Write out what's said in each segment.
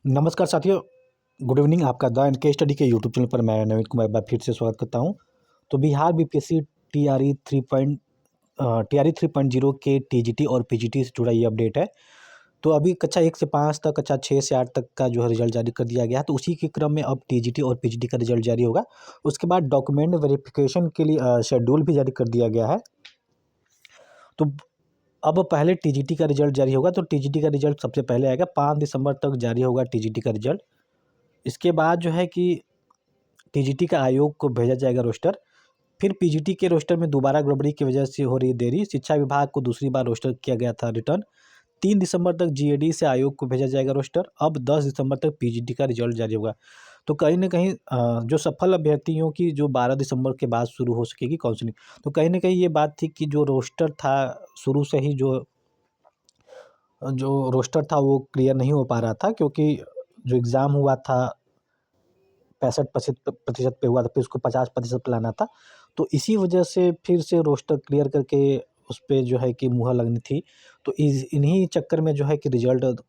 नमस्कार साथियों, good evening. आपका द एंड के स्टडी के यूट्यूब चैनल पर मैं नवीन कुमार एक बार फिर से स्वागत करता हूं। तो Bihar BPSC T R E 3.0 के टीजीटी और पीजीटी से जुड़ा ये अपडेट है। तो अभी कक्षा 1 से 5 तक, कक्षा 6 से 8 तक का जो है रिजल्ट जारी कर दिया गया है। तो उसी के क्रम में अब टीजीटी और पीजीटी का रिजल्ट जारी होगा। उसके बाद डॉक्यूमेंट वेरिफिकेशन के लिए शेड्यूल भी जारी कर दिया गया है। तो अब पहले टीजीटी का रिजल्ट जारी होगा। तो टीजीटी का रिजल्ट सबसे पहले आएगा, 5 दिसंबर तक जारी होगा टीजीटी का रिजल्ट। इसके बाद जो है कि टीजीटी का आयोग को भेजा जाएगा रोस्टर। फिर पीजीटी के रोस्टर में दोबारा गड़बड़ी की वजह से हो रही देरी, शिक्षा विभाग को दूसरी बार रोस्टर किया गया था रिटर्न। 3 दिसंबर तक जीएडी से आयोग को भेजा जाएगा रोस्टर। अब 10 दिसंबर तक पीजीटी का रिजल्ट जारी होगा। तो कहीं ना कहीं जो सफल अभ्यर्थियों की जो 12 दिसंबर के बाद शुरू हो सकेगी काउंसलिंग। तो कहीं ना कहीं ये बात थी कि जो रोस्टर था शुरू से ही, जो जो रोस्टर था वो क्लियर नहीं हो पा रहा था, क्योंकि जो एग्ज़ाम हुआ था 65% पे हुआ था, फिर उसको 50% पे लाना था। तो इसी वजह से फिर से रोस्टर क्लियर करके उस पे जो है कि मुहर लगनी थी। तो इन्हीं चक्कर में जो है कि रिजल्ट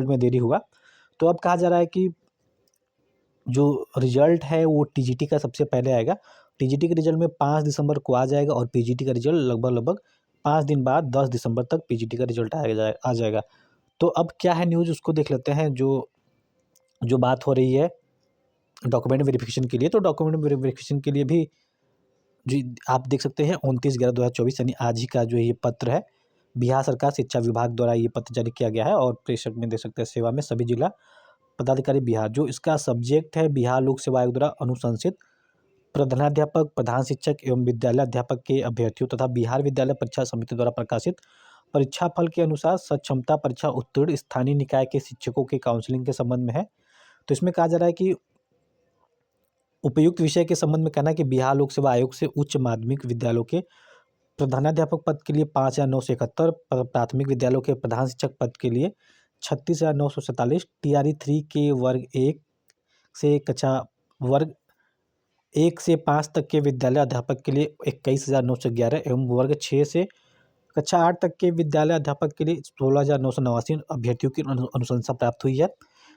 में देरी हुआ। तो अब कहा जा रहा है कि जो रिजल्ट है वो टीजीटी का सबसे पहले आएगा। टीजीटी के रिजल्ट में 5 दिसंबर को आ जाएगा और पीजीटी का रिजल्ट लगभग लगभग 5 दिन बाद 10 दिसंबर तक पीजीटी का रिजल्ट आ जाएगा। तो अब क्या है न्यूज़, उसको देख लेते हैं। जो जो बात हो रही है डॉक्यूमेंट वेरिफिकेशन के लिए, तो डॉक्यूमेंट वेरिफिकेशन के लिए भी जी आप देख सकते हैं 29/11/2024 यानी आज ही का जो ये पत्र है, बिहार सरकार शिक्षा विभाग द्वारा ये पत्र जारी किया गया है। और प्रेषक में देख सकते हैं सेवा में सभी जिला पदाधिकारी बिहार। जो इसका सब्जेक्ट है, बिहार लोक सेवा आयोग द्वारा अनुशंसित प्रधानाध्यापक, प्रधान शिक्षक एवं विद्यालय अध्यापक के अभ्यर्थियों तथा बिहार विद्यालय परीक्षा समिति द्वारा प्रकाशित परीक्षा फल के अनुसार सक्षमता परीक्षा उत्तीर्ण स्थानीय निकाय के शिक्षकों के काउंसलिंग के संबंध में है। तो इसमें कहा जा रहा है कि उपयुक्त विषय के संबंध में कहना है कि बिहार लोक सेवा आयोग से उच्च माध्यमिक विद्यालयों के प्रधानाध्यापक पद के लिए 5,971, प्राथमिक विद्यालयों के प्रधान शिक्षक पद के लिए 36,947, टीआरई 3 के वर्ग 1 से 5 तक के विद्यालय अध्यापक के लिए 21,911 एवं वर्ग 6 से कक्षा 8 तक के विद्यालय अध्यापक के लिए 16,989 अभ्यर्थियों की अनुशंसा प्राप्त हुई है।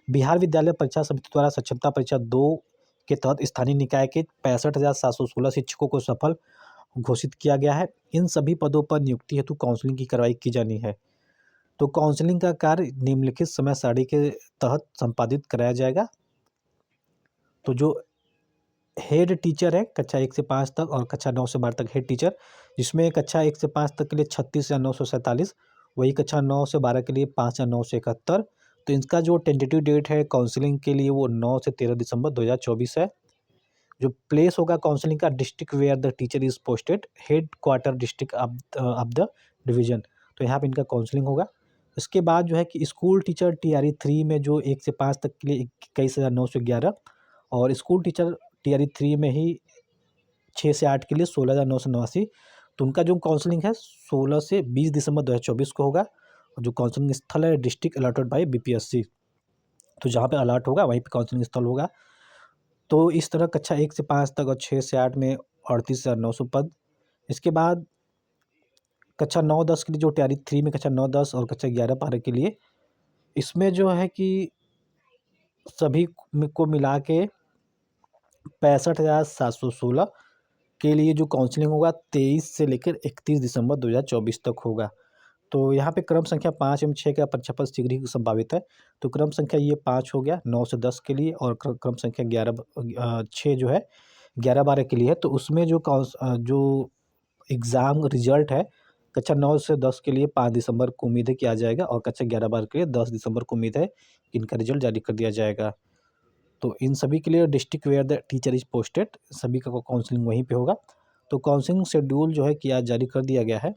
बिहार विद्यालय परीक्षा समिति द्वारा सक्षमता परीक्षा 2 के तहत स्थानीय निकाय के 65,716 शिक्षकों को सफल घोषित किया गया है। इन सभी पदों पर नियुक्ति हेतु काउंसलिंग की कार्रवाई की जानी है। तो काउंसलिंग का कार्य निम्नलिखित समय सारणी के तहत संपादित कराया जाएगा। तो जो हेड टीचर है कक्षा 1 से 5 तक और कक्षा 9 से 12 तक हेड टीचर, जिसमें कक्षा 1 से 5 तक के लिए 36,947, वही कक्षा 9 से 12 के लिए 5,971। तो इनका जो टेंटेटिव डेट है काउंसलिंग के लिए वो 9 से 13 दिसंबर 2024 है। जो प्लेस होगा काउंसलिंग का, district where the teacher is posted, head quarter district of the division. तो यहाँ पे इनका काउंसलिंग होगा। इसके बाद जो है कि स्कूल टीचर टीआरई 3 में जो 1 से 5 तक के लिए 21,911, और स्कूल टीचर टीआरई 3 में ही 6 से 8 के लिए 16,989। तो उनका जो काउंसलिंग है 16 से 20 दिसंबर 2024 को होगा। और जो काउंसलिंग स्थल है डिस्ट्रिक्ट अलॉटेड बाय बीपीएससी, तो जहाँ पे अलॉट होगा वहीं पे काउंसलिंग स्थल होगा। तो इस तरह कक्षा 1 से 5 तक और 6 से 8 में 38,900 पद। इसके बाद कक्षा 9-10 के लिए जो टीआरई 3 में कक्षा 9-10 और कक्षा 11-12 के लिए, इसमें जो है कि सभी को मिला के 65,716 के लिए जो काउंसलिंग होगा 23 से लेकर 31 दिसंबर 2024 तक होगा। तो यहाँ पे क्रम संख्या 5 एवं 6 का परीक्षा पद शीघ्र ही संभावित है। तो क्रम संख्या ये 5 हो गया 9 से 10 के लिए, और क्रम संख्या 6 जो है 11-12 के लिए है। तो उसमें जो एग्ज़ाम रिजल्ट है कक्षा 9 से 10 के लिए 5 दिसंबर को उम्मीद है कि आ जाएगा, और कक्षा 11-12 के लिए 10 दिसंबर को उम्मीद है कि इनका रिजल्ट जारी कर दिया जाएगा। तो इन सभी के लिए district where the teacher is posted, सभी का काउंसलिंग वहीं पे होगा। तो काउंसलिंग शेड्यूल जो है कि आज जारी कर दिया गया है।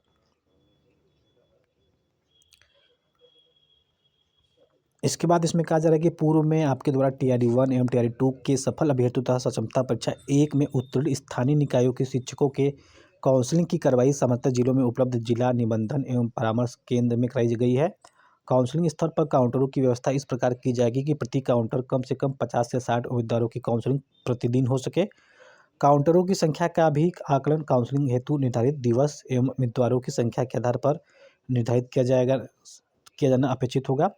इसके बाद इसमें कहा जा रहा है कि पूर्व में आपके द्वारा टीआरई 1 एवं टीआरई 2 के सफल अभ्यर्थियों तथा सक्षमता परीक्षा 1 में उत्तीर्ण स्थानीय निकायों के शिक्षकों के काउंसलिंग की कार्रवाई संबंधित जिलों में उपलब्ध जिला निबंधन एवं परामर्श केंद्र में कराई गई है। काउंसलिंग स्थल पर काउंटरों की व्यवस्था इस प्रकार की जाएगी कि प्रति काउंटर कम से कम 50 से 60 उम्मीदवारों की काउंसलिंग प्रतिदिन हो सके। काउंटरों की संख्या का भी आकलन काउंसलिंग हेतु निर्धारित दिवस एवं उम्मीदवारों की संख्या के आधार पर निर्धारित किया जाना अपेक्षित होगा।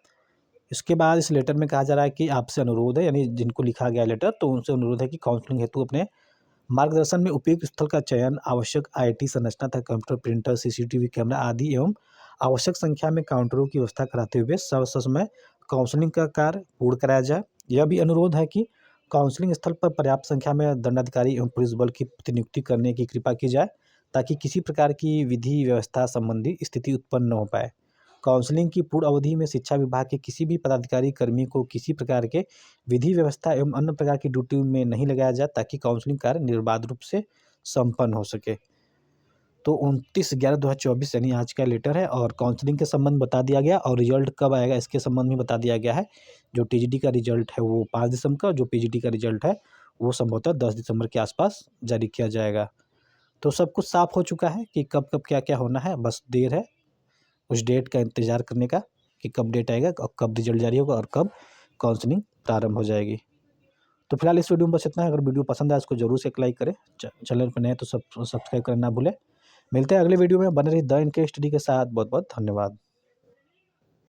इसके बाद इस लेटर में कहा जा रहा है कि आपसे अनुरोध है, यानी जिनको लिखा गया लेटर तो उनसे अनुरोध है कि काउंसलिंग हेतु अपने मार्गदर्शन में उपयुक्त स्थल का चयन, आवश्यक आईटी संरचना तथा कंप्यूटर, प्रिंटर, सीसीटीवी कैमरा आदि एवं आवश्यक संख्या में काउंटरों की व्यवस्था कराते हुए ससमय काउंसलिंग का कार्य पूर्ण कराया जाए। यह भी अनुरोध है कि काउंसलिंग स्थल पर पर्याप्त संख्या में दंडाधिकारी एवं पुलिस बल की प्रतिनियुक्ति करने की कृपा की जाए, ताकि किसी प्रकार की विधि व्यवस्था संबंधी स्थिति उत्पन्न न हो पाए। काउंसलिंग की पूर्ण अवधि में शिक्षा विभाग के किसी भी पदाधिकारी कर्मी को किसी प्रकार के विधि व्यवस्था एवं अन्य प्रकार की ड्यूटी में नहीं लगाया जाए, ताकि काउंसलिंग कार्य निर्बाध रूप से संपन्न हो सके। तो 29/11/2024 यानी आज का लेटर है, और काउंसलिंग के संबंध बता दिया गया, और रिजल्ट कब आएगा इसके संबंध में बता दिया गया है। जो टीजीटी का रिजल्ट है वो 5 दिसंबर का, जो पीजीटी का रिजल्ट है वो संभवतः 10 दिसंबर के आसपास जारी किया जाएगा। तो सब कुछ साफ हो चुका है कि कब कब क्या क्या होना है, बस देर है उस डेट का इंतज़ार करने का कि कब डेट आएगा और कब रिजल्ट जारी होगा और कब काउंसलिंग प्रारंभ हो जाएगी। तो फिलहाल इस वीडियो में बस इतना है। अगर वीडियो पसंद आए इसको जरूर से एक लाइक करें, चैनल पर नए तो सब्सक्राइब करना ना भूलें। मिलते हैं अगले वीडियो में। बने रहिए द इनके स्टडी के साथ। बहुत बहुत धन्यवाद।